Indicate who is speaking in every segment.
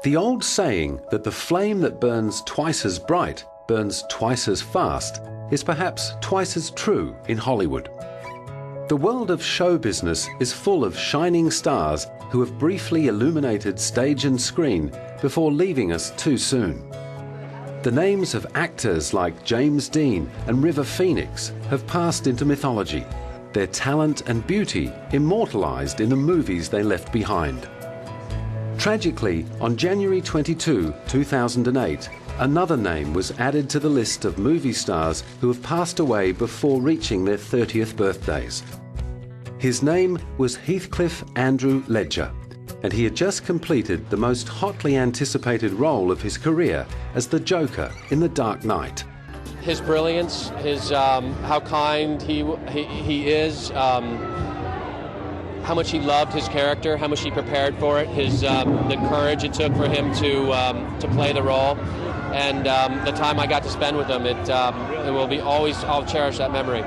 Speaker 1: The old saying that the flame that burns twice as bright burns twice as fast is perhaps twice as true in Hollywood. The world of show business is full of shining stars who have briefly illuminated stage and screen before leaving us too soon. The names of actors like James Dean and River Phoenix have passed into mythology, their talent and beauty immortalized in the movies they left behind. Tragically, on January 22, 2008, another name was added to the list of movie stars who have passed away before reaching their 30th birthdays. His name was Heath Ledger, and he had just completed the most hotly anticipated role of his career as the Joker in The Dark Knight.
Speaker 2: His brilliance, his how kind he is, how much he loved his character, how much he prepared for it, his the courage it took for him to play the role, and the time I got to spend with him. It will be always. I'll cherish that memory.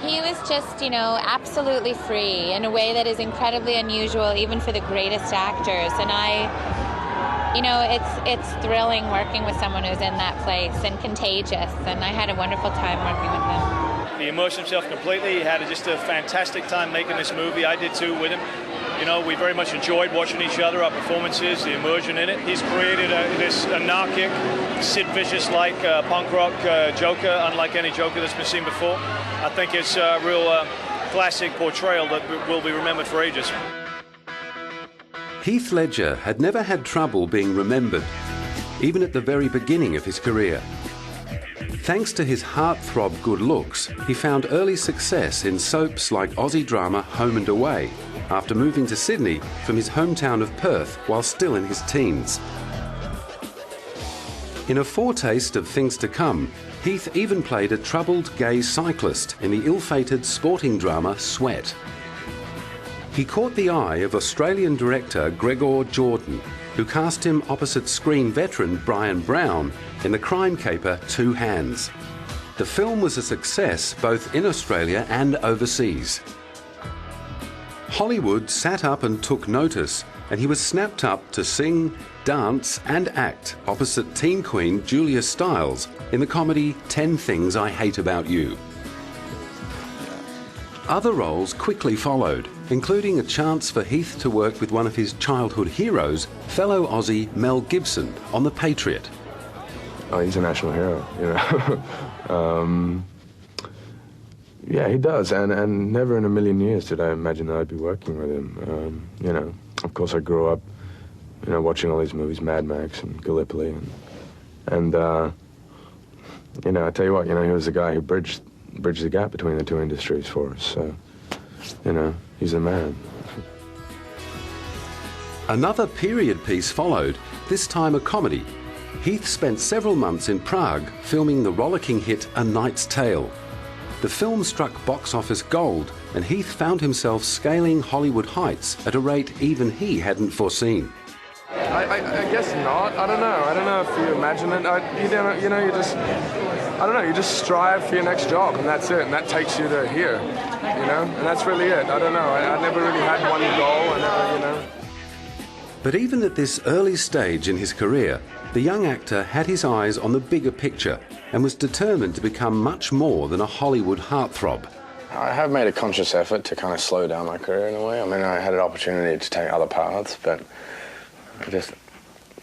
Speaker 3: He was just, absolutely free in a way that is incredibly unusual, even for the greatest actors. And it's thrilling working with someone who's in that place and contagious. And I had a wonderful time working with him.
Speaker 4: He immersed himself completely. He had just a fantastic time making this movie. I did too with him. We very much enjoyed watching each other, our performances, the immersion in it. He's created this anarchic, Sid Vicious-like punk rock Joker, unlike any Joker that's been seen before. I think it's a real classic portrayal that will be remembered for ages.
Speaker 1: Heath Ledger had never had trouble being remembered, even at the very beginning of his career. Thanks to his heartthrob good looks, he found early success in soaps like Aussie drama Home and Away, after moving to Sydney from his hometown of Perth while still in his teens. In a foretaste of things to come, Heath even played a troubled gay cyclist in the ill-fated sporting drama Sweat. He caught the eye of Australian director Gregor Jordan, who cast him opposite screen veteran Brian Brown in the crime caper Two Hands. The film was a success both in Australia and overseas. Hollywood sat up and took notice, and he was snapped up to sing, dance and act opposite teen queen Julia Stiles in the comedy 10 Things I Hate About You. Other roles quickly followed, including a chance for Heath to work with one of his childhood heroes, fellow Aussie Mel Gibson, on The Patriot.
Speaker 5: Oh, he's a national hero, Yeah, he does, and never in a million years did I imagine that I'd be working with him. Of course I grew up, watching all these movies, Mad Max and Gallipoli, and I tell you what, he was the guy who bridged the gap between the two industries for us, so, he's a man.
Speaker 1: Another period piece followed, this time a comedy. Heath spent several months in Prague filming the rollicking hit A Knight's Tale. The film struck box office gold, and Heath found himself scaling Hollywood heights at a rate even he hadn't foreseen.
Speaker 5: I guess not. I don't know if you imagine it. You just strive for your next job, and that's it, and that takes you to here, and that's really it. I don't know. I never really had one goal,
Speaker 1: But even at this early stage in his career, the young actor had his eyes on the bigger picture and was determined to become much more than a Hollywood heartthrob.
Speaker 5: I have made a conscious effort to kind of slow down my career in a way. I mean, I had an opportunity to take other paths, but I just,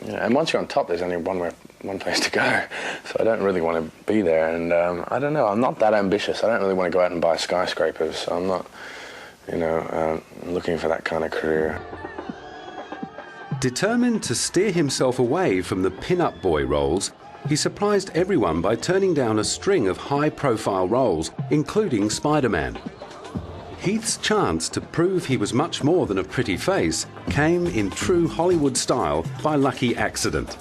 Speaker 5: and once you're on top, there's only one place to go. So I don't really want to be there, and I don't know, I'm not that ambitious. I don't really want to go out and buy skyscrapers, so I'm not, looking for that kind of career.
Speaker 1: Determined to steer himself away from the pin-up boy roles, he surprised everyone by turning down a string of high-profile roles, including Spider-Man. Heath's chance to prove he was much more than a pretty face came in true Hollywood style by lucky accident.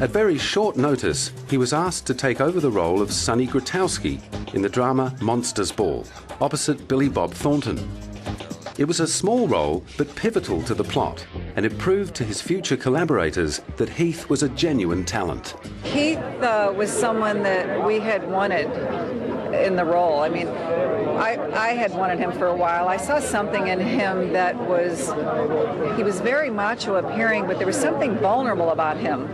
Speaker 1: At very short notice, he was asked to take over the role of Sonny Grotowski in the drama Monsters Ball, opposite Billy Bob Thornton. It was a small role, but pivotal to the plot, and it proved to his future collaborators that Heath was a genuine talent.
Speaker 6: Heath was someone that we had wanted in the role. I mean, I had wanted him for a while. I saw something in him that he was very macho appearing, but there was something vulnerable about him.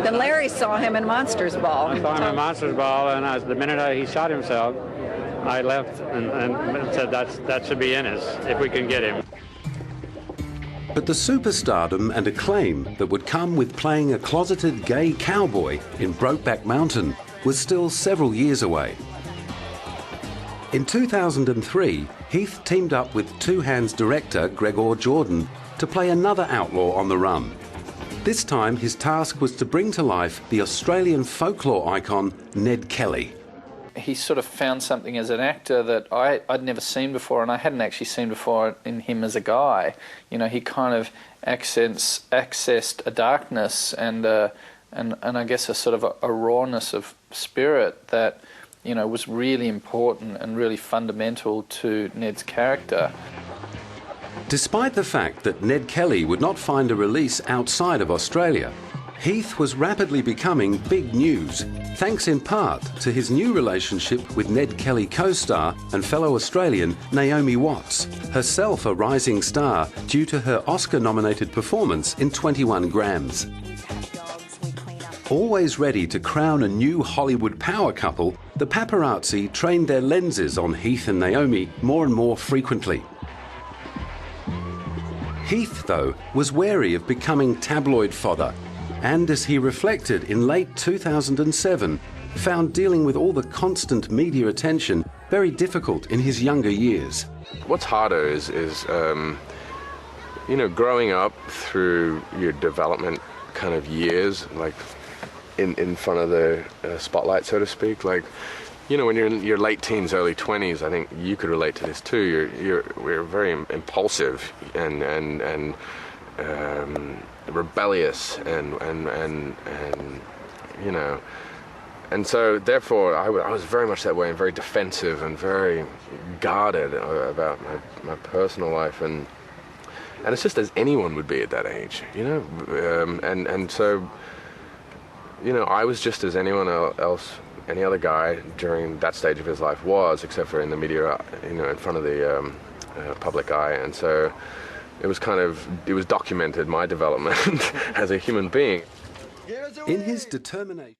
Speaker 6: Then Larry saw him in Monsters Ball.
Speaker 7: I saw him in Monsters Ball, and the minute he shot himself, I left and said that should be in us if we can get him.
Speaker 1: But the superstardom and acclaim that would come with playing a closeted gay cowboy in Brokeback Mountain was still several years away. In 2003, Heath teamed up with Two Hands director Gregor Jordan to play another outlaw on the run. This time his task was to bring to life the Australian folklore icon Ned Kelly.
Speaker 8: He sort of found something as an actor that I'd never seen before, and I hadn't actually seen before in him as a guy. You know, he kind of accessed a darkness and I guess a sort of a rawness of spirit that, you know, was really important and really fundamental to Ned's character.
Speaker 1: Despite the fact that Ned Kelly would not find a release outside of Australia, Heath was rapidly becoming big news, thanks in part to his new relationship with Ned Kelly co-star and fellow Australian Naomi Watts, herself a rising star due to her Oscar-nominated performance in 21 Grams. Always ready to crown a new Hollywood power couple, the paparazzi trained their lenses on Heath and Naomi more and more frequently. Heath, though, was wary of becoming tabloid fodder, and as he reflected in late 2007, found dealing with all the constant media attention very difficult in his younger years.
Speaker 5: What's harder is you know, growing up through your development kind of years, like in front of the spotlight, so to speak. Like, you know, when you're in your late teens, early 20s, I think you could relate to this too. We're very impulsive and rebellious and you know, and so therefore I was very much that way and very defensive and very guarded about my personal life, and it's just as anyone would be at that age, you know, and so, you know, I was just as anyone else, any other guy during that stage of his life was, except for in the media, you know, in front of the public eye. And so it was documented, my development as a human being.
Speaker 1: In his determination